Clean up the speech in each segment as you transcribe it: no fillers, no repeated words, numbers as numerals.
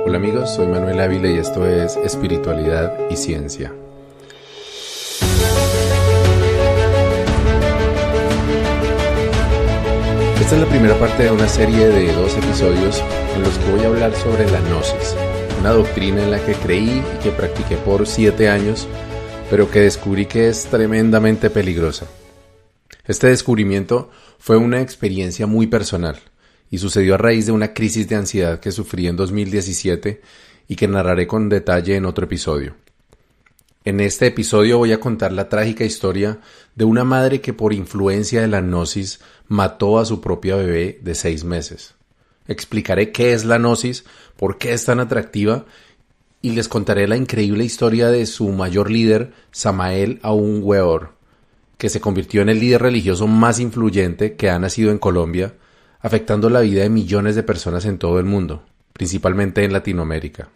Hola amigos, soy Manuel Ávila y esto es Espiritualidad y Ciencia. Esta es la primera parte de una serie de 2 episodios en los que voy a hablar sobre la gnosis, una doctrina en la que creí y que practiqué por 7 años, pero que descubrí que es tremendamente peligrosa. Este descubrimiento fue una experiencia muy personal y sucedió a raíz de una crisis de ansiedad que sufrí en 2017 y que narraré con detalle en otro episodio. En este episodio voy a contar la trágica historia de una madre que por influencia de la gnosis mató a su propia bebé de 6 meses. Explicaré qué es la gnosis, por qué es tan atractiva y les contaré la increíble historia de su mayor líder, Samael Aun Weor, que se convirtió en el líder religioso más influyente que ha nacido en Colombia, afectando la vida de millones de personas en todo el mundo, principalmente en Latinoamérica.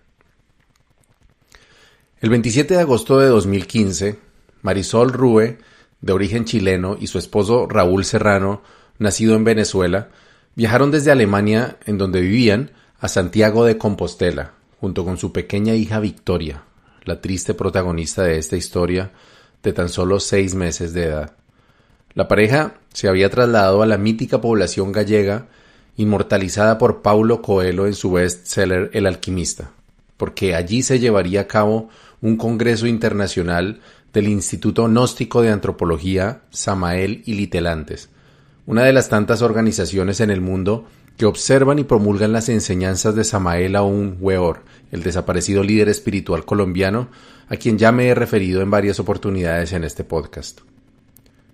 El 27 de agosto de 2015, Marisol Rue, de origen chileno, y su esposo Raúl Serrano, nacido en Venezuela, viajaron desde Alemania, en donde vivían, a Santiago de Compostela, junto con su pequeña hija Victoria, la triste protagonista de esta historia, de tan solo 6 meses de edad. La pareja se había trasladado a la mítica población gallega, inmortalizada por Paulo Coelho en su bestseller El Alquimista, porque allí se llevaría a cabo un congreso internacional del Instituto Gnóstico de Antropología Samael y Litelantes, una de las tantas organizaciones en el mundo que observan y promulgan las enseñanzas de Samael Aun Weor, el desaparecido líder espiritual colombiano, a quien ya me he referido en varias oportunidades en este podcast.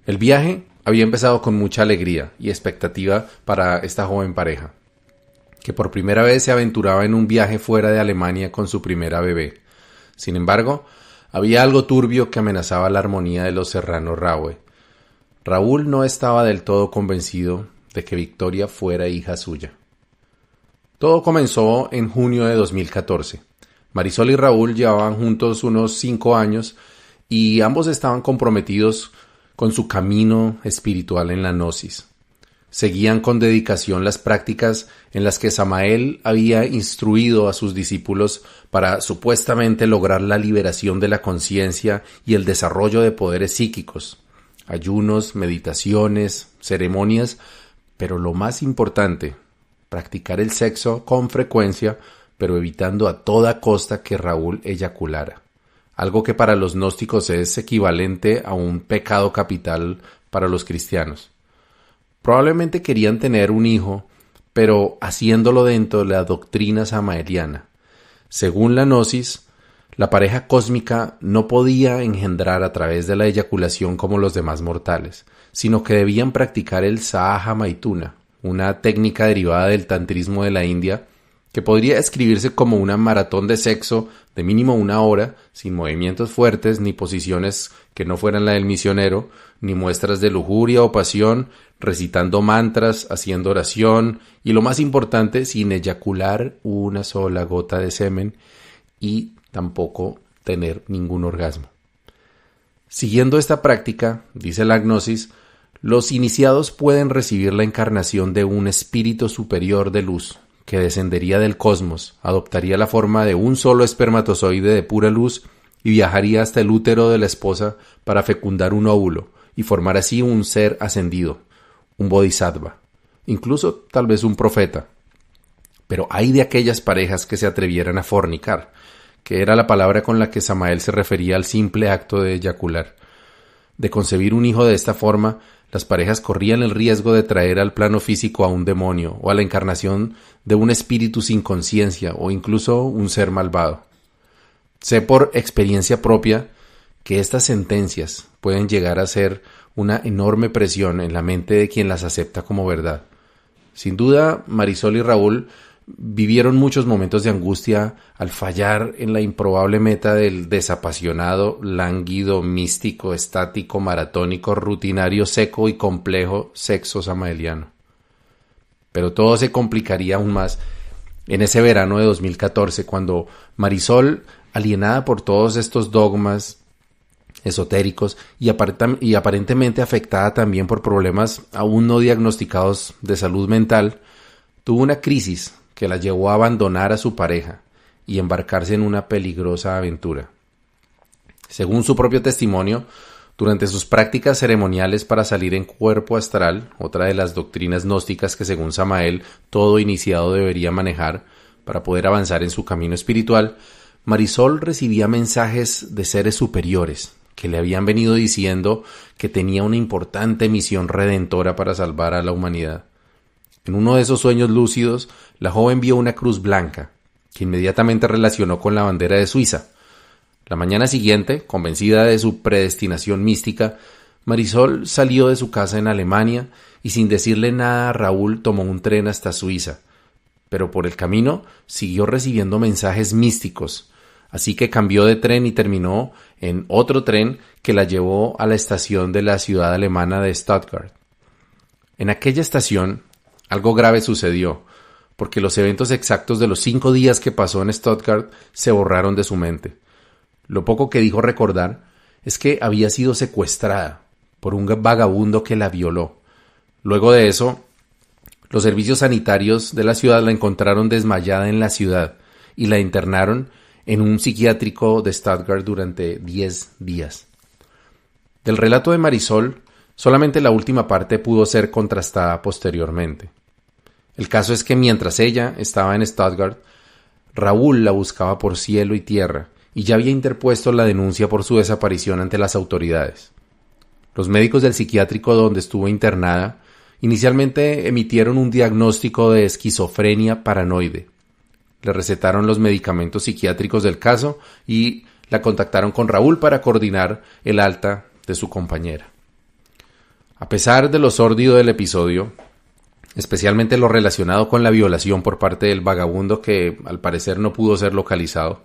El viaje había empezado con mucha alegría y expectativa para esta joven pareja, que por primera vez se aventuraba en un viaje fuera de Alemania con su primera bebé. Sin embargo, había algo turbio que amenazaba la armonía de los Serrano Rue. Raúl no estaba del todo convencido de que Victoria fuera hija suya. Todo comenzó en junio de 2014. Marisol y Raúl llevaban juntos unos 5 años y ambos estaban comprometidos con su camino espiritual en la gnosis. Seguían con dedicación las prácticas en las que Samael había instruido a sus discípulos para supuestamente lograr la liberación de la conciencia y el desarrollo de poderes psíquicos, ayunos, meditaciones, ceremonias, pero lo más importante, practicar el sexo con frecuencia, pero evitando a toda costa que Raúl eyaculara, algo que para los gnósticos es equivalente a un pecado capital para los cristianos. Probablemente querían tener un hijo, pero haciéndolo dentro de la doctrina samaeliana. Según la gnosis, la pareja cósmica no podía engendrar a través de la eyaculación como los demás mortales, sino que debían practicar el Sahaja Maituna, una técnica derivada del tantrismo de la India, que podría describirse como una maratón de sexo de mínimo 1 hora, sin movimientos fuertes ni posiciones que no fueran la del misionero, ni muestras de lujuria o pasión, recitando mantras, haciendo oración y, lo más importante, sin eyacular una sola gota de semen y tampoco tener ningún orgasmo. Siguiendo esta práctica, dice la gnosis, los iniciados pueden recibir la encarnación de un espíritu superior de luz, que descendería del cosmos, adoptaría la forma de un solo espermatozoide de pura luz y viajaría hasta el útero de la esposa para fecundar un óvulo y formar así un ser ascendido, un bodhisattva, incluso tal vez un profeta. Pero hay de aquellas parejas que se atrevieran a fornicar, que era la palabra con la que Samael se refería al simple acto de eyacular. De concebir un hijo de esta forma, las parejas corrían el riesgo de traer al plano físico a un demonio o a la encarnación de un espíritu sin conciencia o incluso un ser malvado. Sé por experiencia propia que estas sentencias pueden llegar a ser una enorme presión en la mente de quien las acepta como verdad. Sin duda, Marisol y Raúl vivieron muchos momentos de angustia al fallar en la improbable meta del desapasionado, lánguido, místico, estático, maratónico, rutinario, seco y complejo sexo samaeliano. Pero todo se complicaría aún más en ese verano de 2014, cuando Marisol, alienada por todos estos dogmas esotéricos y aparentemente afectada también por problemas aún no diagnosticados de salud mental, tuvo una crisis que la llevó a abandonar a su pareja y embarcarse en una peligrosa aventura. Según su propio testimonio, durante sus prácticas ceremoniales para salir en cuerpo astral, otra de las doctrinas gnósticas que según Samael todo iniciado debería manejar para poder avanzar en su camino espiritual, Marisol recibía mensajes de seres superiores que le habían venido diciendo que tenía una importante misión redentora para salvar a la humanidad. En uno de esos sueños lúcidos, la joven vio una cruz blanca, que inmediatamente relacionó con la bandera de Suiza. La mañana siguiente, convencida de su predestinación mística, Marisol salió de su casa en Alemania y sin decirle nada a Raúl tomó un tren hasta Suiza. Pero por el camino siguió recibiendo mensajes místicos, así que cambió de tren y terminó en otro tren que la llevó a la estación de la ciudad alemana de Stuttgart. En aquella estación, algo grave sucedió, porque los eventos exactos de los 5 días que pasó en Stuttgart se borraron de su mente. Lo poco que dijo recordar es que había sido secuestrada por un vagabundo que la violó. Luego de eso, los servicios sanitarios de la ciudad la encontraron desmayada en la ciudad y la internaron en un psiquiátrico de Stuttgart durante 10 días. Del relato de Marisol, solamente la última parte pudo ser contrastada posteriormente. El caso es que mientras ella estaba en Stuttgart, Raúl la buscaba por cielo y tierra y ya había interpuesto la denuncia por su desaparición ante las autoridades. Los médicos del psiquiátrico donde estuvo internada inicialmente emitieron un diagnóstico de esquizofrenia paranoide. Le recetaron los medicamentos psiquiátricos del caso y la contactaron con Raúl para coordinar el alta de su compañera. A pesar de lo sórdido del episodio, especialmente lo relacionado con la violación por parte del vagabundo que al parecer no pudo ser localizado,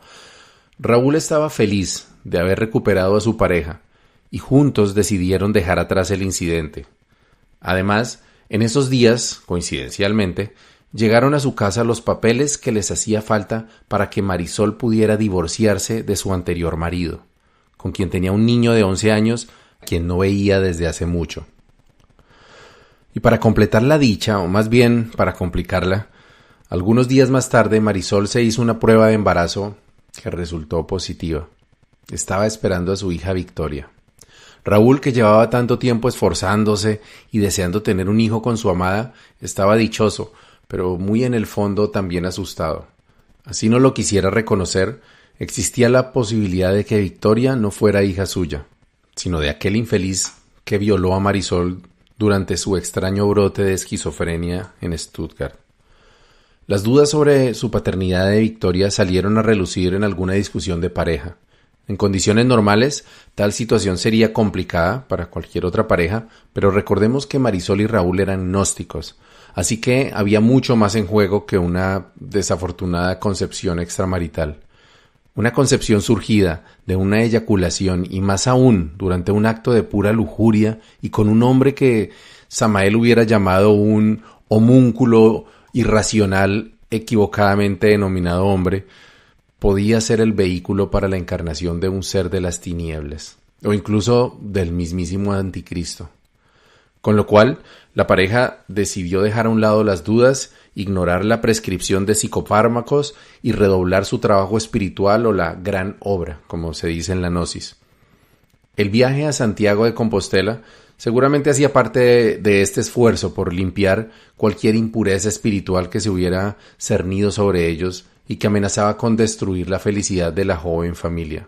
Raúl estaba feliz de haber recuperado a su pareja y juntos decidieron dejar atrás el incidente. Además, en esos días, coincidencialmente, llegaron a su casa los papeles que les hacía falta para que Marisol pudiera divorciarse de su anterior marido, con quien tenía un niño de 11 años, a quien no veía desde hace mucho. Y para completar la dicha, o más bien para complicarla, algunos días más tarde Marisol se hizo una prueba de embarazo que resultó positiva. Estaba esperando a su hija Victoria. Raúl, que llevaba tanto tiempo esforzándose y deseando tener un hijo con su amada, estaba dichoso, pero muy en el fondo también asustado. Así no lo quisiera reconocer, existía la posibilidad de que Victoria no fuera hija suya, sino de aquel infeliz que violó a Marisol durante su extraño brote de esquizofrenia en Stuttgart. Las dudas sobre su paternidad de Victoria salieron a relucir en alguna discusión de pareja. En condiciones normales, tal situación sería complicada para cualquier otra pareja, pero recordemos que Marisol y Raúl eran gnósticos, así que había mucho más en juego que una desafortunada concepción extramarital. Una concepción surgida de una eyaculación y más aún durante un acto de pura lujuria y con un hombre que Samael hubiera llamado un homúnculo irracional equivocadamente denominado hombre, podía ser el vehículo para la encarnación de un ser de las tinieblas, o incluso del mismísimo anticristo. Con lo cual, la pareja decidió dejar a un lado las dudas, ignorar la prescripción de psicofármacos y redoblar su trabajo espiritual o la gran obra, como se dice en la Gnosis. El viaje a Santiago de Compostela seguramente hacía parte de este esfuerzo por limpiar cualquier impureza espiritual que se hubiera cernido sobre ellos y que amenazaba con destruir la felicidad de la joven familia.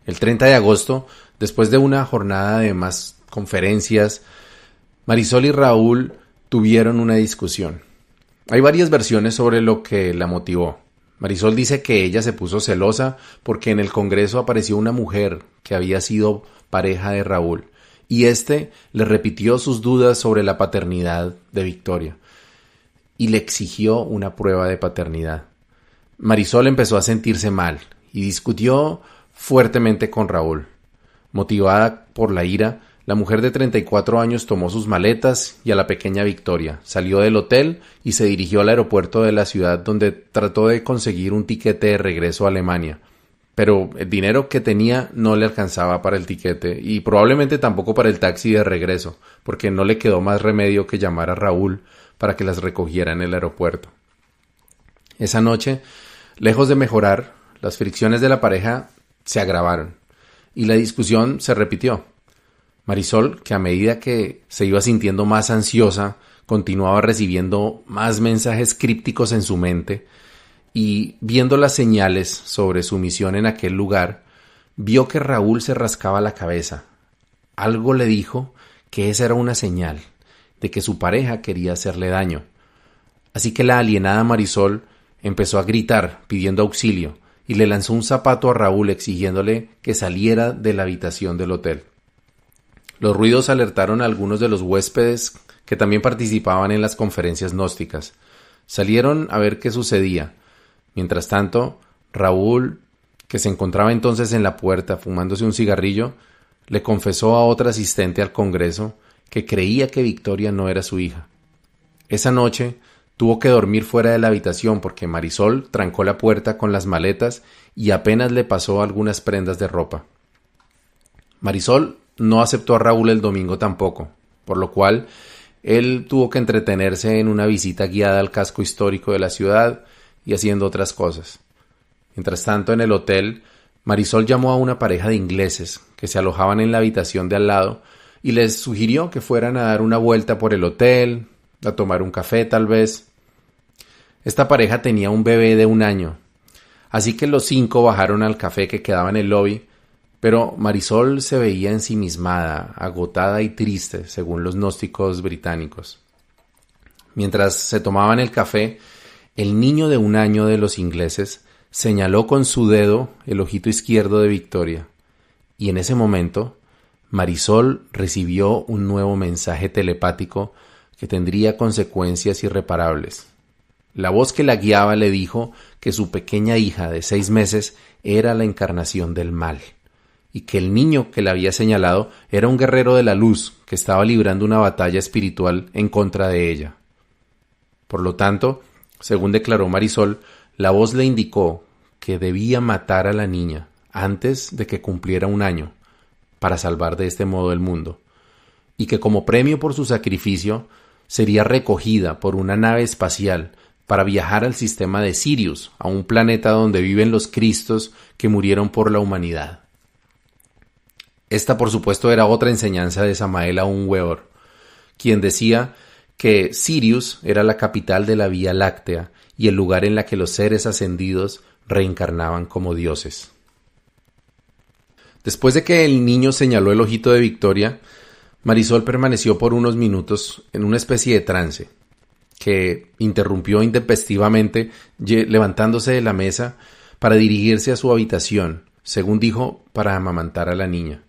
El 30 de agosto, después de una jornada de más conferencias, Marisol y Raúl tuvieron una discusión. Hay varias versiones sobre lo que la motivó. Marisol dice que ella se puso celosa porque en el Congreso apareció una mujer que había sido pareja de Raúl y éste le repitió sus dudas sobre la paternidad de Victoria y le exigió una prueba de paternidad. Marisol empezó a sentirse mal y discutió fuertemente con Raúl. Motivada por la ira, la mujer de 34 años tomó sus maletas y a la pequeña Victoria, salió del hotel y se dirigió al aeropuerto de la ciudad donde trató de conseguir un tiquete de regreso a Alemania. Pero el dinero que tenía no le alcanzaba para el tiquete y probablemente tampoco para el taxi de regreso, porque no le quedó más remedio que llamar a Raúl para que las recogiera en el aeropuerto. Esa noche, Lejos de mejorar, las fricciones de la pareja se agravaron y la discusión se repitió. Marisol, que a medida que se iba sintiendo más ansiosa, continuaba recibiendo más mensajes crípticos en su mente y, viendo las señales sobre su misión en aquel lugar, vio que Raúl se rascaba la cabeza. Algo le dijo que esa era una señal de que su pareja quería hacerle daño. Así que la alienada Marisol empezó a gritar pidiendo auxilio y le lanzó un zapato a Raúl exigiéndole que saliera de la habitación del hotel. Los ruidos alertaron a algunos de los huéspedes que también participaban en las conferencias gnósticas. Salieron a ver qué sucedía. Mientras tanto, Raúl, que se encontraba entonces en la puerta fumándose un cigarrillo, le confesó a otra asistente al congreso que creía que Victoria no era su hija. Esa noche tuvo que dormir fuera de la habitación porque Marisol trancó la puerta con las maletas y apenas le pasó algunas prendas de ropa. Marisol no aceptó a Raúl el domingo tampoco, por lo cual él tuvo que entretenerse en una visita guiada al casco histórico de la ciudad y haciendo otras cosas. Mientras tanto, en el hotel, Marisol llamó a una pareja de ingleses que se alojaban en la habitación de al lado y les sugirió que fueran a dar una vuelta por el hotel, a tomar un café tal vez. Esta pareja tenía un bebé de 1 año, así que los 5 bajaron al café que quedaba en el lobby, pero Marisol se veía ensimismada, agotada y triste, según los gnósticos británicos. Mientras se tomaban el café, el niño de 1 año de los ingleses señaló con su dedo el ojito izquierdo de Victoria, y en ese momento Marisol recibió un nuevo mensaje telepático que tendría consecuencias irreparables. La voz que la guiaba le dijo que su pequeña hija de 6 meses era la encarnación del mal, y que el niño que la había señalado era un guerrero de la luz que estaba librando una batalla espiritual en contra de ella. Por lo tanto, según declaró Marisol, la voz le indicó que debía matar a la niña antes de que cumpliera 1 año, para salvar de este modo el mundo, y que como premio por su sacrificio sería recogida por una nave espacial para viajar al sistema de Sirius, a un planeta donde viven los Cristos que murieron por la humanidad. Esta, por supuesto, era otra enseñanza de Samael Aun Weor, quien decía que Sirius era la capital de la Vía Láctea y el lugar en la que los seres ascendidos reencarnaban como dioses. Después de que el niño señaló el ojito de Victoria, Marisol permaneció por unos minutos en una especie de trance, que interrumpió intempestivamente levantándose de la mesa para dirigirse a su habitación, según dijo, para amamantar a la niña.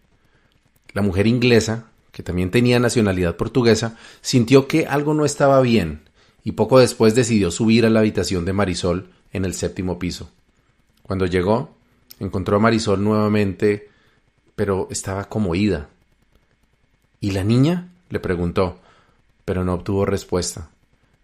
La mujer inglesa, que también tenía nacionalidad portuguesa, sintió que algo no estaba bien y poco después decidió subir a la habitación de Marisol en el 7º piso. Cuando llegó, encontró a Marisol nuevamente, pero estaba como ida. ¿Y la niña?, le preguntó, pero no obtuvo respuesta.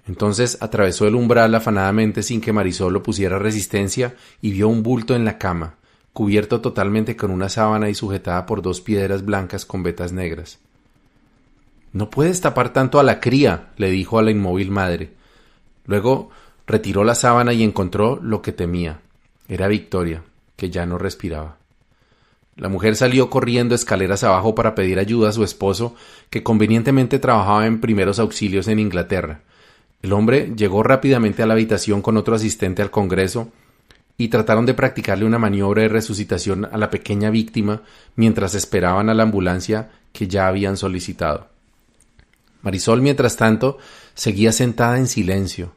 Entonces atravesó el umbral afanadamente sin que Marisol lo pusiera resistencia y vio un bulto en la cama, cubierto totalmente con una sábana y sujetada por 2 piedras blancas con vetas negras. «No puedes tapar tanto a la cría», le dijo a la inmóvil madre. Luego retiró la sábana y encontró lo que temía. Era Victoria, que ya no respiraba. La mujer salió corriendo escaleras abajo para pedir ayuda a su esposo, que convenientemente trabajaba en primeros auxilios en Inglaterra. El hombre llegó rápidamente a la habitación con otro asistente al Congreso y trataron de practicarle una maniobra de resucitación a la pequeña víctima mientras esperaban a la ambulancia que ya habían solicitado. Marisol, mientras tanto, seguía sentada en silencio,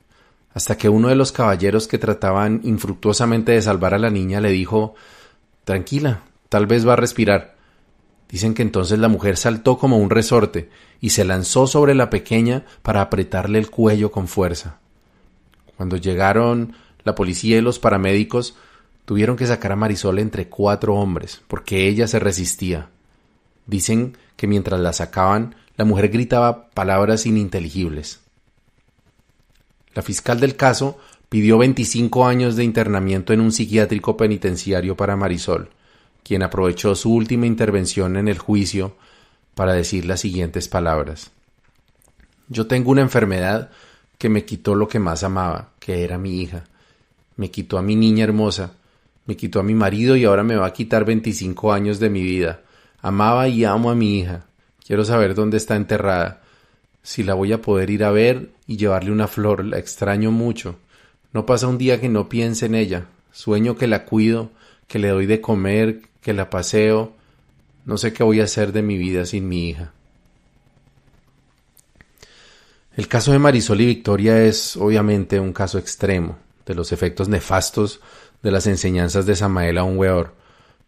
hasta que uno de los caballeros que trataban infructuosamente de salvar a la niña le dijo: «Tranquila, tal vez va a respirar». Dicen que entonces la mujer saltó como un resorte y se lanzó sobre la pequeña para apretarle el cuello con fuerza. Cuando llegaron la policía y los paramédicos, tuvieron que sacar a Marisol entre 4 hombres, porque ella se resistía. Dicen que mientras la sacaban, la mujer gritaba palabras ininteligibles. La fiscal del caso pidió 25 años de internamiento en un psiquiátrico penitenciario para Marisol, quien aprovechó su última intervención en el juicio para decir las siguientes palabras: «Yo tengo una enfermedad que me quitó lo que más amaba, que era mi hija, Me quitó a mi niña hermosa, me quitó a mi marido y ahora me va a quitar 25 años de mi vida. Amaba y amo a mi hija. Quiero saber dónde está enterrada. Si la voy a poder ir a ver y llevarle una flor, la extraño mucho. No pasa un día que no piense en ella. Sueño que la cuido, que le doy de comer, que la paseo. No sé qué voy a hacer de mi vida sin mi hija. El caso de Marisol y Victoria es obviamente un caso extremo de los efectos nefastos de las enseñanzas de Samael Aun Weor,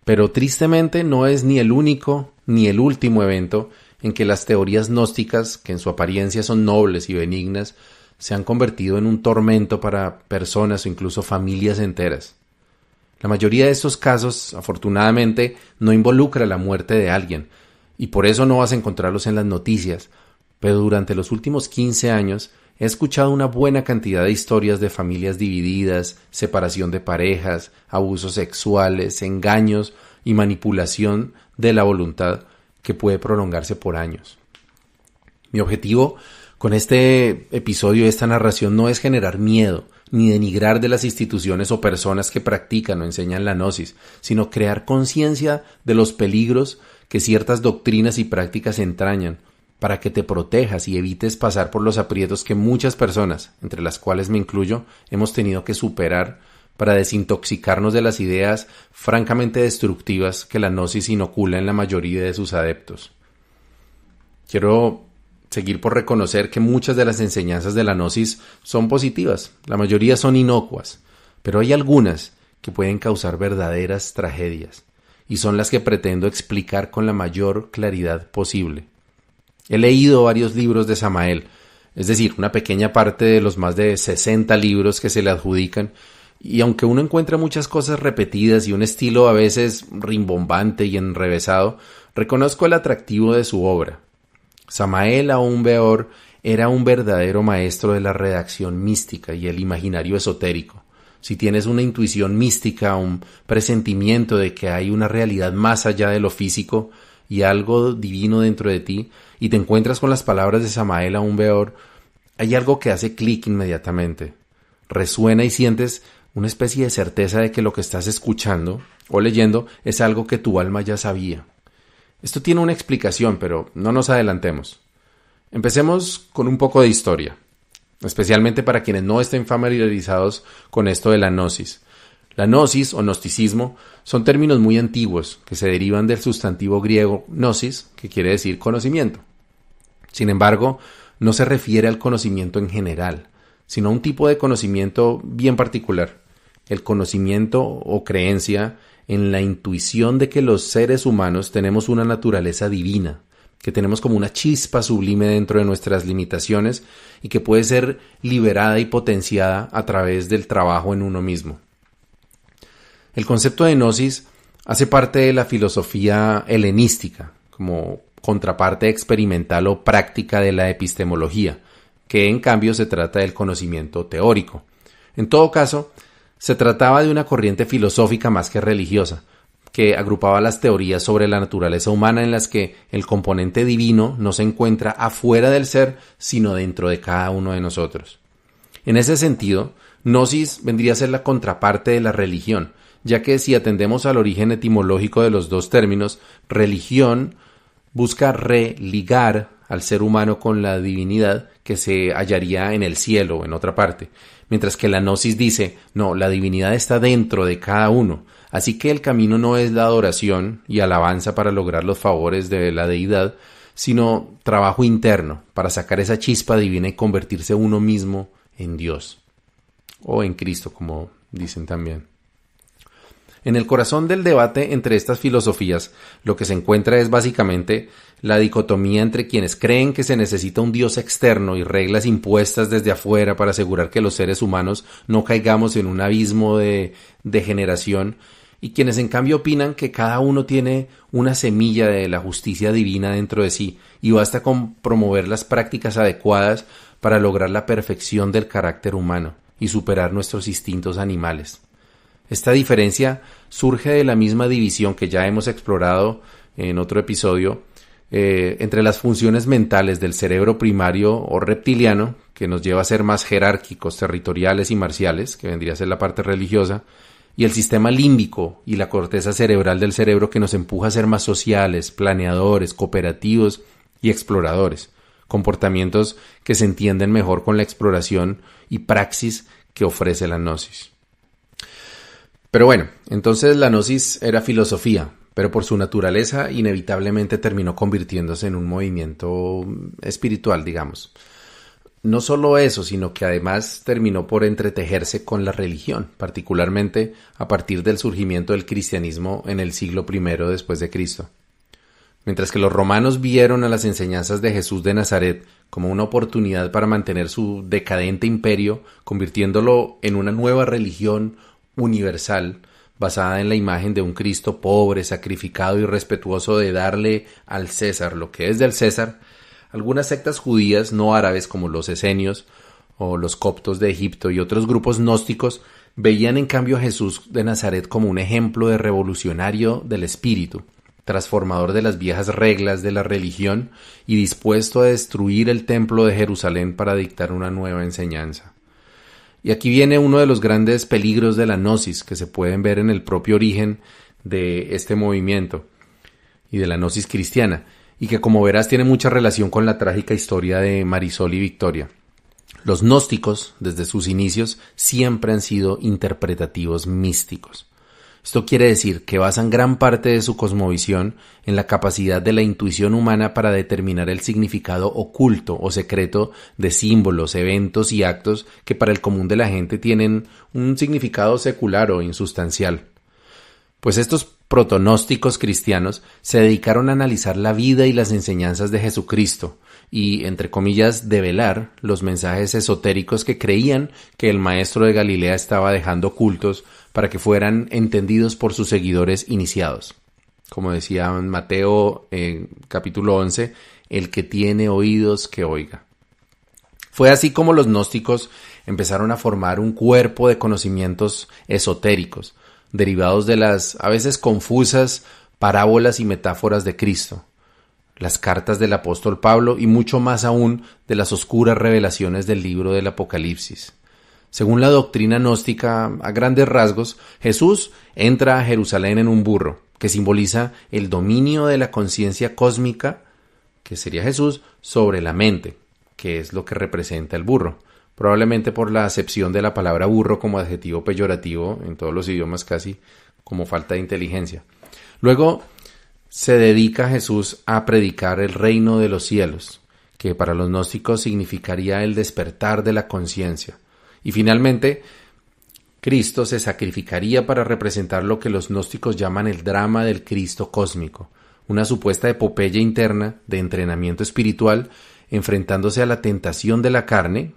pero tristemente no es ni el único ni el último evento en que las teorías gnósticas, que en su apariencia son nobles y benignas, se han convertido en un tormento para personas o incluso familias enteras. La mayoría de estos casos, afortunadamente, no involucra la muerte de alguien, y por eso no vas a encontrarlos en las noticias, pero durante los últimos 15 años he escuchado una buena cantidad de historias de familias divididas, separación de parejas, abusos sexuales, engaños y manipulación de la voluntad que puede prolongarse por años. Mi objetivo con este episodio y esta narración no es generar miedo, ni denigrar de las instituciones o personas que practican o enseñan la gnosis, sino crear conciencia de los peligros que ciertas doctrinas y prácticas entrañan, para que te protejas y evites pasar por los aprietos que muchas personas, entre las cuales me incluyo, hemos tenido que superar para desintoxicarnos de las ideas francamente destructivas que la gnosis inocula en la mayoría de sus adeptos. Quiero seguir por reconocer que muchas de las enseñanzas de la gnosis son positivas, la mayoría son inocuas, pero hay algunas que pueden causar verdaderas tragedias, y son las que pretendo explicar con la mayor claridad posible. He leído varios libros de Samael, es decir, una pequeña parte de los más de 60 libros que se le adjudican, y aunque uno encuentra muchas cosas repetidas y un estilo a veces rimbombante y enrevesado, reconozco el atractivo de su obra. Samael Aun Weor era un verdadero maestro de la redacción mística y el imaginario esotérico. Si tienes una intuición mística, un presentimiento de que hay una realidad más allá de lo físico y algo divino dentro de ti, y te encuentras con las palabras de Samael Aun Weor, hay algo que hace clic inmediatamente. Resuena y sientes una especie de certeza de que lo que estás escuchando o leyendo es algo que tu alma ya sabía. Esto tiene una explicación, pero no nos adelantemos. Empecemos con un poco de historia, especialmente para quienes no estén familiarizados con esto de la gnosis. La gnosis o gnosticismo son términos muy antiguos que se derivan del sustantivo griego gnosis, que quiere decir conocimiento. Sin embargo, no se refiere al conocimiento en general, sino a un tipo de conocimiento bien particular, el conocimiento o creencia en la intuición de que los seres humanos tenemos una naturaleza divina, que tenemos como una chispa sublime dentro de nuestras limitaciones y que puede ser liberada y potenciada a través del trabajo en uno mismo. El concepto de gnosis hace parte de la filosofía helenística, como contraparte experimental o práctica de la epistemología, que en cambio se trata del conocimiento teórico. En todo caso, se trataba de una corriente filosófica más que religiosa, que agrupaba las teorías sobre la naturaleza humana en las que el componente divino no se encuentra afuera del ser, sino dentro de cada uno de nosotros. En ese sentido, gnosis vendría a ser la contraparte de la religión, ya que si atendemos al origen etimológico de los dos términos, religión busca religar al ser humano con la divinidad que se hallaría en el cielo o en otra parte, mientras que la gnosis dice, no, la divinidad está dentro de cada uno, así que el camino no es la adoración y alabanza para lograr los favores de la deidad, sino trabajo interno para sacar esa chispa divina y convertirse uno mismo en Dios, o en Cristo, como dicen también. En el corazón del debate entre estas filosofías, lo que se encuentra es básicamente la dicotomía entre quienes creen que se necesita un Dios externo y reglas impuestas desde afuera para asegurar que los seres humanos no caigamos en un abismo de degeneración, y quienes en cambio opinan que cada uno tiene una semilla de la justicia divina dentro de sí y basta con promover las prácticas adecuadas para lograr la perfección del carácter humano y superar nuestros instintos animales. Esta diferencia surge de la misma división que ya hemos explorado en otro episodio entre las funciones mentales del cerebro primario o reptiliano, que nos lleva a ser más jerárquicos, territoriales y marciales, que vendría a ser la parte religiosa, y el sistema límbico y la corteza cerebral del cerebro que nos empuja a ser más sociales, planeadores, cooperativos y exploradores, comportamientos que se entienden mejor con la exploración y praxis que ofrece la gnosis. Pero bueno, entonces la gnosis era filosofía, pero por su naturaleza inevitablemente terminó convirtiéndose en un movimiento espiritual, digamos. No solo eso, sino que además terminó por entretejerse con la religión, particularmente a partir del surgimiento del cristianismo en el siglo I después de Cristo. Mientras que los romanos vieron a las enseñanzas de Jesús de Nazaret como una oportunidad para mantener su decadente imperio, convirtiéndolo en una nueva religión universal, basada en la imagen de un Cristo pobre, sacrificado y respetuoso de darle al César lo que es del César, algunas sectas judías no árabes como los esenios o los coptos de Egipto y otros grupos gnósticos veían en cambio a Jesús de Nazaret como un ejemplo de revolucionario del espíritu, transformador de las viejas reglas de la religión y dispuesto a destruir el templo de Jerusalén para dictar una nueva enseñanza. Y aquí viene uno de los grandes peligros de la gnosis que se pueden ver en el propio origen de este movimiento y de la gnosis cristiana, y que como verás tiene mucha relación con la trágica historia de Marisol y Victoria. Los gnósticos, desde sus inicios, siempre han sido interpretativos místicos. Esto quiere decir que basan gran parte de su cosmovisión en la capacidad de la intuición humana para determinar el significado oculto o secreto de símbolos, eventos y actos que para el común de la gente tienen un significado secular o insustancial. Pues estos protonósticos cristianos se dedicaron a analizar la vida y las enseñanzas de Jesucristo y, entre comillas, develar los mensajes esotéricos que creían que el maestro de Galilea estaba dejando ocultos para que fueran entendidos por sus seguidores iniciados. Como decía en Mateo capítulo 11, el que tiene oídos que oiga. Fue así como los gnósticos empezaron a formar un cuerpo de conocimientos esotéricos, derivados de las a veces confusas parábolas y metáforas de Cristo, las cartas del apóstol Pablo y mucho más aún de las oscuras revelaciones del libro del Apocalipsis. Según la doctrina gnóstica, a grandes rasgos, Jesús entra a Jerusalén en un burro, que simboliza el dominio de la conciencia cósmica, que sería Jesús, sobre la mente, que es lo que representa el burro. Probablemente por la acepción de la palabra burro como adjetivo peyorativo en todos los idiomas casi, como falta de inteligencia. Luego se dedica Jesús a predicar el reino de los cielos, que para los gnósticos significaría el despertar de la conciencia. Y finalmente, Cristo se sacrificaría para representar lo que los gnósticos llaman el drama del Cristo cósmico, una supuesta epopeya interna de entrenamiento espiritual enfrentándose a la tentación de la carne,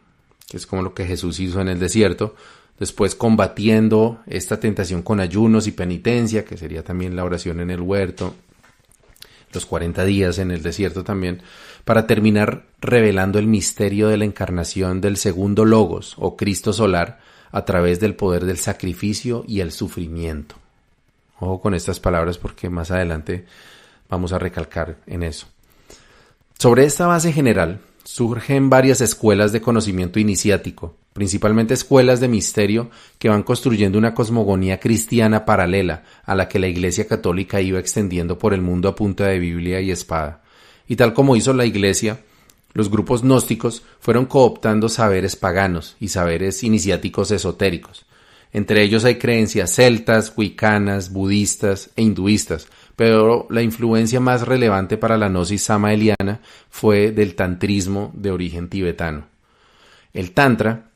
que es como lo que Jesús hizo en el desierto, después combatiendo esta tentación con ayunos y penitencia, que sería también la oración en el huerto, los 40 días en el desierto también, para terminar revelando el misterio de la encarnación del segundo Logos, o Cristo solar, a través del poder del sacrificio y el sufrimiento. Ojo con estas palabras porque más adelante vamos a recalcar en eso. Sobre esta base general, surgen varias escuelas de conocimiento iniciático, principalmente escuelas de misterio que van construyendo una cosmogonía cristiana paralela a la que la Iglesia Católica iba extendiendo por el mundo a punta de Biblia y espada. Y tal como hizo la Iglesia, los grupos gnósticos fueron cooptando saberes paganos y saberes iniciáticos esotéricos. Entre ellos hay creencias celtas, wiccanas, budistas e hinduistas, pero la influencia más relevante para la gnosis samaeliana fue del tantrismo de origen tibetano. El tantra,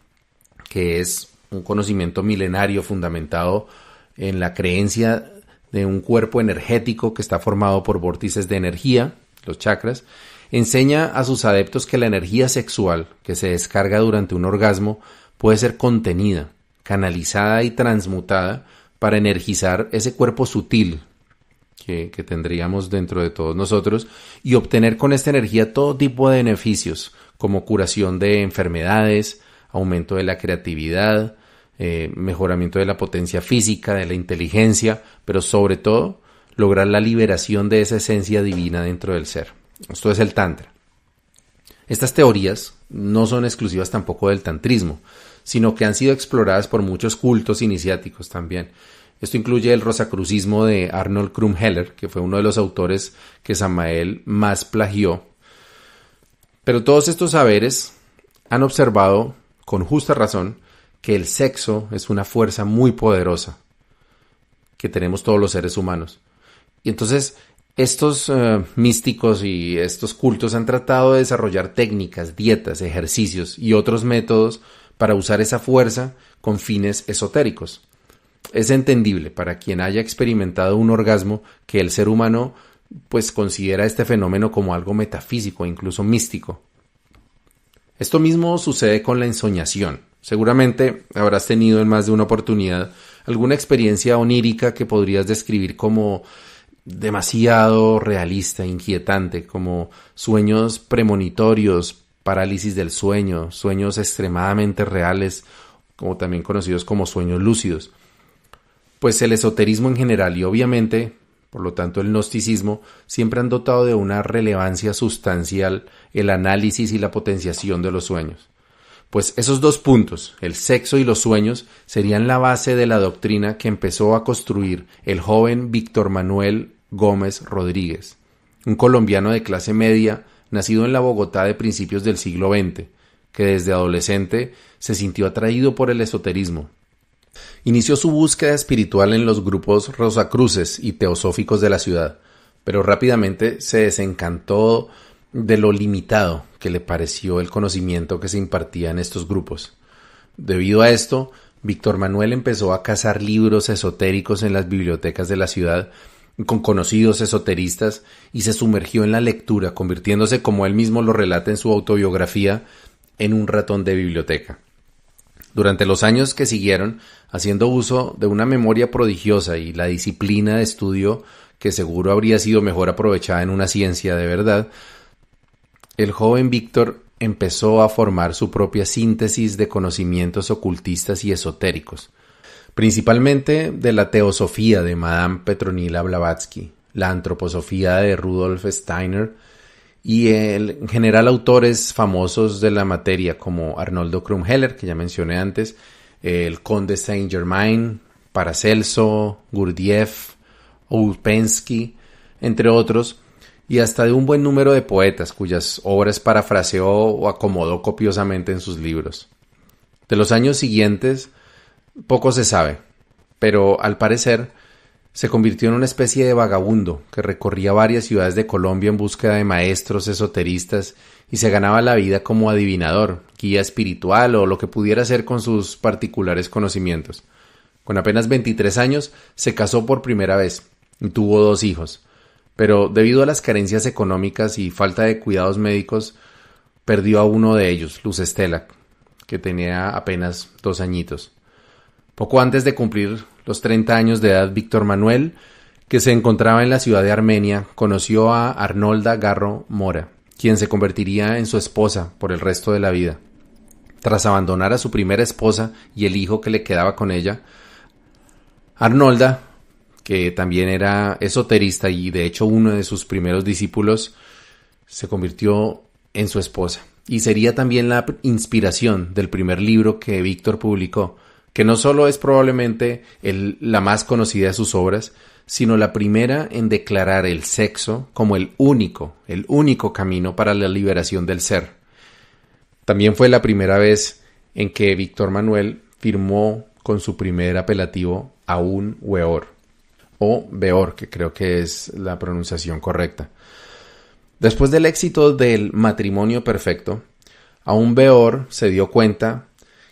que es un conocimiento milenario fundamentado en la creencia de un cuerpo energético que está formado por vórtices de energía, los chakras, enseña a sus adeptos que la energía sexual que se descarga durante un orgasmo puede ser contenida, canalizada y transmutada para energizar ese cuerpo sutil que tendríamos dentro de todos nosotros y obtener con esta energía todo tipo de beneficios como curación de enfermedades, aumento de la creatividad, mejoramiento de la potencia física, de la inteligencia, pero sobre todo lograr la liberación de esa esencia divina dentro del ser. Esto es el Tantra. Estas teorías, no son exclusivas tampoco del tantrismo, sino que han sido exploradas por muchos cultos iniciáticos también. Esto incluye el rosacrucismo de Arnold Krumheller, que fue uno de los autores que Samael más plagió. Pero todos estos saberes han observado, con justa razón, que el sexo es una fuerza muy poderosa que tenemos todos los seres humanos. Y entonces estos místicos y estos cultos han tratado de desarrollar técnicas, dietas, ejercicios y otros métodos para usar esa fuerza con fines esotéricos. Es entendible para quien haya experimentado un orgasmo que el ser humano pues considera este fenómeno como algo metafísico, incluso místico. Esto mismo sucede con la ensoñación. Seguramente habrás tenido en más de una oportunidad alguna experiencia onírica que podrías describir como demasiado realista, inquietante, como sueños premonitorios, parálisis del sueño, sueños extremadamente reales, como también conocidos como sueños lúcidos. Pues el esoterismo en general y obviamente, por lo tanto el gnosticismo, siempre han dotado de una relevancia sustancial el análisis y la potenciación de los sueños. Pues esos dos puntos, el sexo y los sueños, serían la base de la doctrina que empezó a construir el joven Víctor Manuel Gómez Rodríguez, un colombiano de clase media, nacido en la Bogotá de principios del siglo XX, que desde adolescente se sintió atraído por el esoterismo. Inició su búsqueda espiritual en los grupos rosacruces y teosóficos de la ciudad, pero rápidamente se desencantó de lo limitado que le pareció el conocimiento que se impartía en estos grupos. Debido a esto, Víctor Manuel empezó a cazar libros esotéricos en las bibliotecas de la ciudad con conocidos esoteristas y se sumergió en la lectura, convirtiéndose, como él mismo lo relata en su autobiografía, en un ratón de biblioteca. Durante los años que siguieron, haciendo uso de una memoria prodigiosa y la disciplina de estudio que seguro habría sido mejor aprovechada en una ciencia de verdad, el joven Víctor empezó a formar su propia síntesis de conocimientos ocultistas y esotéricos, principalmente de la teosofía de Madame Petronila Blavatsky, la antroposofía de Rudolf Steiner y en general autores famosos de la materia como Arnoldo Krumheller, que ya mencioné antes, el conde Saint-Germain, Paracelso, Gurdjieff, Ouspensky, entre otros, y hasta de un buen número de poetas cuyas obras parafraseó o acomodó copiosamente en sus libros. De los años siguientes poco se sabe, pero al parecer se convirtió en una especie de vagabundo que recorría varias ciudades de Colombia en búsqueda de maestros esoteristas y se ganaba la vida como adivinador, guía espiritual o lo que pudiera hacer con sus particulares conocimientos. Con apenas 23 años se casó por primera vez y tuvo 2 hijos, pero debido a las carencias económicas y falta de cuidados médicos perdió a uno de ellos, Luz Estela, que tenía apenas 2 añitos. Poco antes de cumplir los 30 años de edad, Víctor Manuel, que se encontraba en la ciudad de Armenia, conoció a Arnolda Garro Mora, quien se convertiría en su esposa por el resto de la vida. Tras abandonar a su primera esposa y el hijo que le quedaba con ella, Arnolda, que también era esoterista y de hecho uno de sus primeros discípulos, se convirtió en su esposa y sería también la inspiración del primer libro que Víctor publicó, que no solo es probablemente la más conocida de sus obras, sino la primera en declarar el sexo como el único camino para la liberación del ser. También fue la primera vez en que Víctor Manuel firmó con su primer apelativo Aún Weor, o Beor, que creo que es la pronunciación correcta. Después del éxito del matrimonio perfecto, Aún Beor se dio cuenta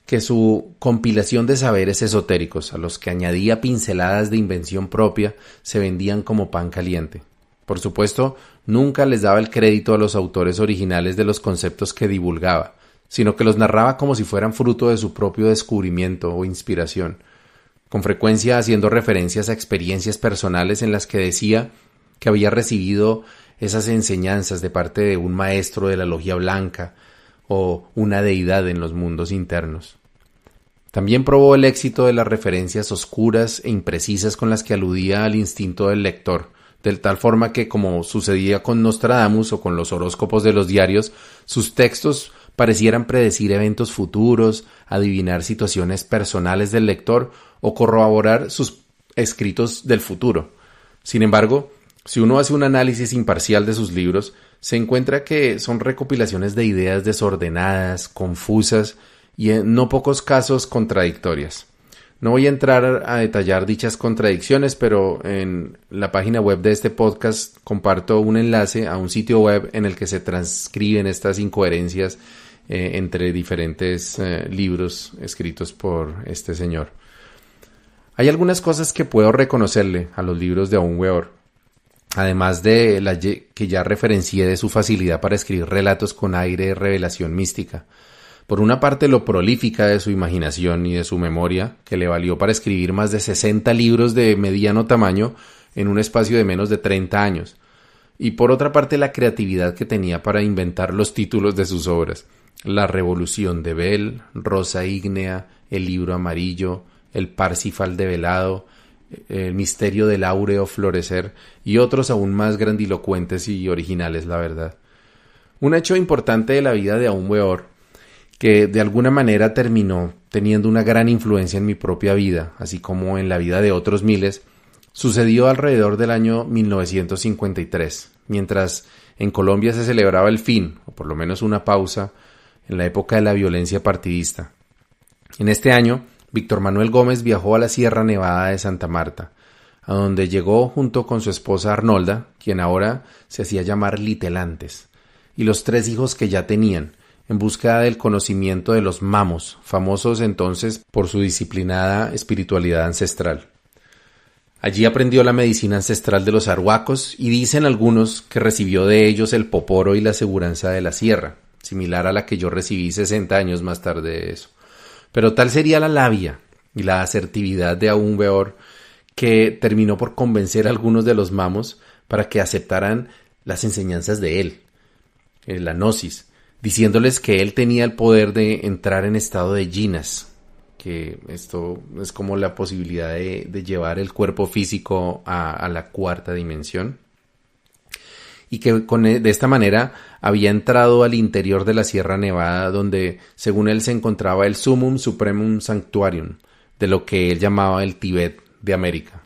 que su compilación de saberes esotéricos, a los que añadía pinceladas de invención propia, se vendían como pan caliente. Por supuesto, nunca les daba el crédito a los autores originales de los conceptos que divulgaba, sino que los narraba como si fueran fruto de su propio descubrimiento o inspiración, con frecuencia haciendo referencias a experiencias personales en las que decía que había recibido esas enseñanzas de parte de un maestro de la logia blanca o una deidad en los mundos internos. También probó el éxito de las referencias oscuras e imprecisas con las que aludía al instinto del lector, de tal forma que, como sucedía con Nostradamus o con los horóscopos de los diarios, sus textos parecieran predecir eventos futuros, adivinar situaciones personales del lector o corroborar sus escritos del futuro. Sin embargo, si uno hace un análisis imparcial de sus libros, se encuentra que son recopilaciones de ideas desordenadas, confusas y en no pocos casos contradictorias. No voy a entrar a detallar dichas contradicciones, pero en la página web de este podcast comparto un enlace a un sitio web en el que se transcriben estas incoherencias entre diferentes libros escritos por este señor. Hay algunas cosas que puedo reconocerle a los libros de Aún Weor, además de la que ya referencié de su facilidad para escribir relatos con aire de revelación mística. Por una parte, lo prolífica de su imaginación y de su memoria, que le valió para escribir más de 60 libros de mediano tamaño en un espacio de menos de 30 años. Y por otra parte, la creatividad que tenía para inventar los títulos de sus obras. La Revolución de Bell, Rosa Ígnea, El Libro Amarillo, El Parsifal develado, El Misterio del Áureo Florecer y otros aún más grandilocuentes y originales, la verdad. Un hecho importante de la vida de Aún Weor, que de alguna manera terminó teniendo una gran influencia en mi propia vida, así como en la vida de otros miles, sucedió alrededor del año 1953, mientras en Colombia se celebraba el fin, o por lo menos una pausa, en la época de la violencia partidista. En este año, Víctor Manuel Gómez viajó a la Sierra Nevada de Santa Marta, a donde llegó junto con su esposa Arnolda, quien ahora se hacía llamar Litelantes, y los 3 hijos que ya tenían, en búsqueda del conocimiento de los mamos, famosos entonces por su disciplinada espiritualidad ancestral. Allí aprendió la medicina ancestral de los arhuacos y dicen algunos que recibió de ellos el poporo y la aseguranza de la sierra, similar a la que yo recibí 60 años más tarde de eso. Pero tal sería la labia y la asertividad de Aún Weor que terminó por convencer a algunos de los mamos para que aceptaran las enseñanzas de él, la gnosis, diciéndoles que él tenía el poder de entrar en estado de jinas, que esto es como la posibilidad de llevar el cuerpo físico a la 4ª dimensión, y que de esta manera había entrado al interior de la Sierra Nevada, donde según él se encontraba el Summum Supremum Sanctuarium, de lo que él llamaba el Tíbet de América.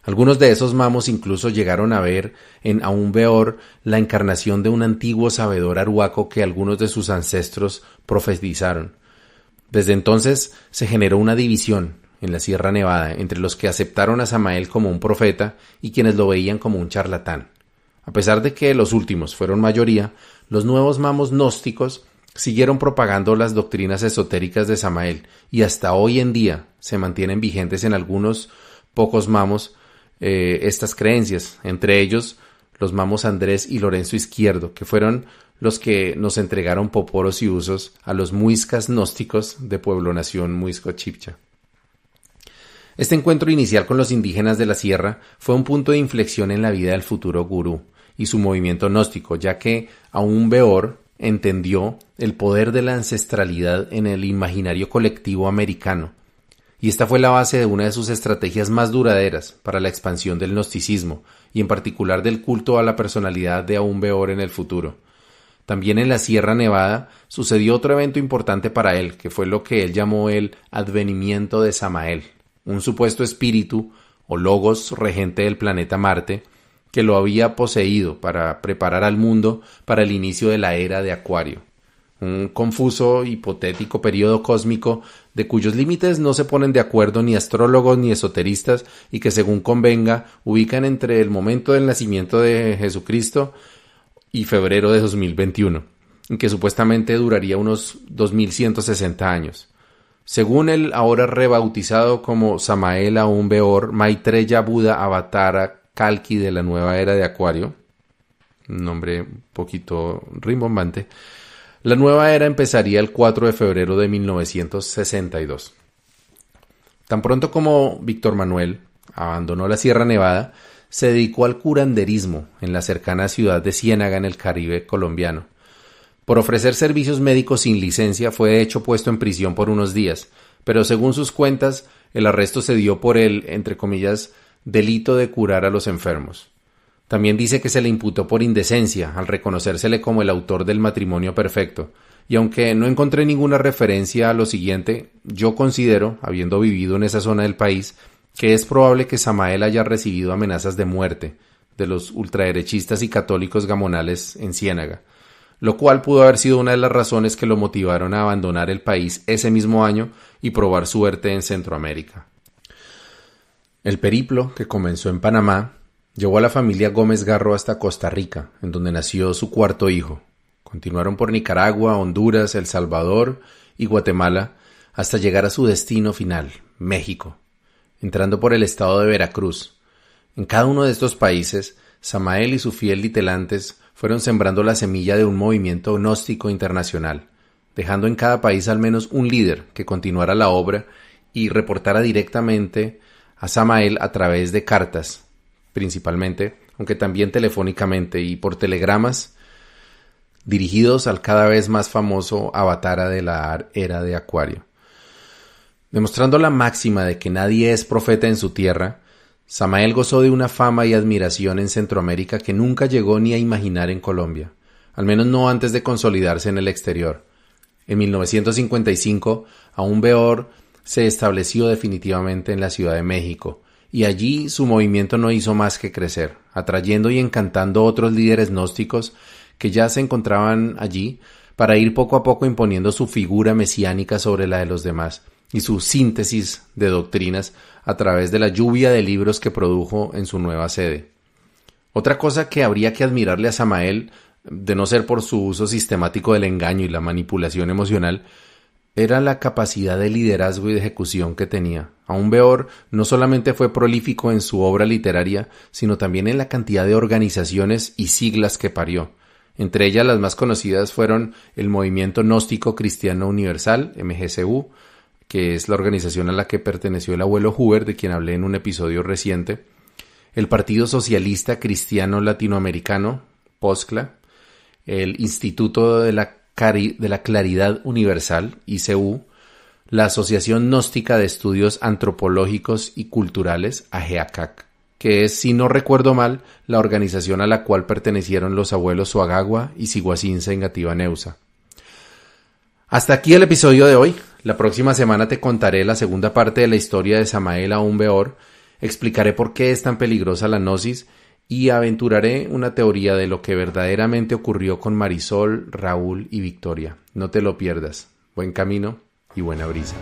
Algunos de esos mamos incluso llegaron a ver en Aún Weor la encarnación de un antiguo sabedor arhuaco que algunos de sus ancestros profetizaron. Desde entonces se generó una división en la Sierra Nevada entre los que aceptaron a Samael como un profeta y quienes lo veían como un charlatán. A pesar de que los últimos fueron mayoría, los nuevos mamos gnósticos siguieron propagando las doctrinas esotéricas de Samael y hasta hoy en día se mantienen vigentes en algunos pocos mamos estas creencias, entre ellos los mamos Andrés y Lorenzo Izquierdo, que fueron los que nos entregaron poporos y usos a los muiscas gnósticos de Pueblo Nación Muisco Chibcha. Este encuentro inicial con los indígenas de la sierra fue un punto de inflexión en la vida del futuro gurú y su movimiento gnóstico, ya que Aún Weor entendió el poder de la ancestralidad en el imaginario colectivo americano, y esta fue la base de una de sus estrategias más duraderas para la expansión del gnosticismo y en particular del culto a la personalidad de Aún Weor en el futuro. También en la Sierra Nevada sucedió otro evento importante para él, que fue lo que él llamó el advenimiento de Samael, un supuesto espíritu o logos regente del planeta Marte que lo había poseído para preparar al mundo para el inicio de la era de Acuario, un confuso, hipotético periodo cósmico de cuyos límites no se ponen de acuerdo ni astrólogos ni esoteristas y que según convenga ubican entre el momento del nacimiento de Jesucristo y febrero de 2021, y que supuestamente duraría unos 2160 años. Según el ahora rebautizado como Samael Aún Weor Maitreya Buda Avatara Kalki de la nueva era de Acuario, un nombre un poquito rimbombante, la nueva era empezaría el 4 de febrero de 1962. Tan pronto como Víctor Manuel abandonó la Sierra Nevada, se dedicó al curanderismo en la cercana ciudad de Ciénaga en el Caribe colombiano. Por ofrecer servicios médicos sin licencia fue de hecho puesto en prisión por unos días, pero según sus cuentas, el arresto se dio por el, entre comillas, delito de curar a los enfermos. También dice que se le imputó por indecencia, al reconocérsele como el autor del matrimonio perfecto. Y aunque no encontré ninguna referencia a lo siguiente, yo considero, habiendo vivido en esa zona del país, que es probable que Samael haya recibido amenazas de muerte de los ultraderechistas y católicos gamonales en Ciénaga, lo cual pudo haber sido una de las razones que lo motivaron a abandonar el país ese mismo año y probar suerte en Centroamérica. El periplo, que comenzó en Panamá, llevó a la familia Gómez Garro hasta Costa Rica, en donde nació su cuarto hijo. Continuaron por Nicaragua, Honduras, El Salvador y Guatemala hasta llegar a su destino final, México, entrando por el estado de Veracruz. En cada uno de estos países, Samael y su fiel litelantes fueron sembrando la semilla de un movimiento gnóstico internacional, dejando en cada país al menos un líder que continuara la obra y reportara directamente a Samael a través de cartas, principalmente, aunque también telefónicamente y por telegramas, dirigidos al cada vez más famoso Avatara de la era de Acuario. Demostrando la máxima de que nadie es profeta en su tierra, Samael gozó de una fama y admiración en Centroamérica que nunca llegó ni a imaginar en Colombia, al menos no antes de consolidarse en el exterior. En 1955, aún Beor se estableció definitivamente en la Ciudad de México, y allí su movimiento no hizo más que crecer, atrayendo y encantando otros líderes gnósticos que ya se encontraban allí para ir poco a poco imponiendo su figura mesiánica sobre la de los demás y su síntesis de doctrinas a través de la lluvia de libros que produjo en su nueva sede. Otra cosa que habría que admirarle a Samael, de no ser por su uso sistemático del engaño y la manipulación emocional, era la capacidad de liderazgo y de ejecución que tenía. Aún Beor no solamente fue prolífico en su obra literaria, sino también en la cantidad de organizaciones y siglas que parió. Entre ellas las más conocidas fueron el Movimiento Gnóstico Cristiano Universal, MGCU, que es la organización a la que perteneció el abuelo Huber, de quien hablé en un episodio reciente, el Partido Socialista Cristiano Latinoamericano, POSCLA, el Instituto de la Claridad Universal, ICU, la Asociación Gnóstica de Estudios Antropológicos y Culturales, AGEACAC, que es, si no recuerdo mal, la organización a la cual pertenecieron los abuelos Suagagua y Siguacinza Neusa. Hasta aquí el episodio de hoy. La próxima semana te contaré la segunda parte de la historia de Samael Aún Beor, explicaré por qué es tan peligrosa la gnosis y aventuraré una teoría de lo que verdaderamente ocurrió con Marisol, Raúl y Victoria. No te lo pierdas. Buen camino y buena brisa.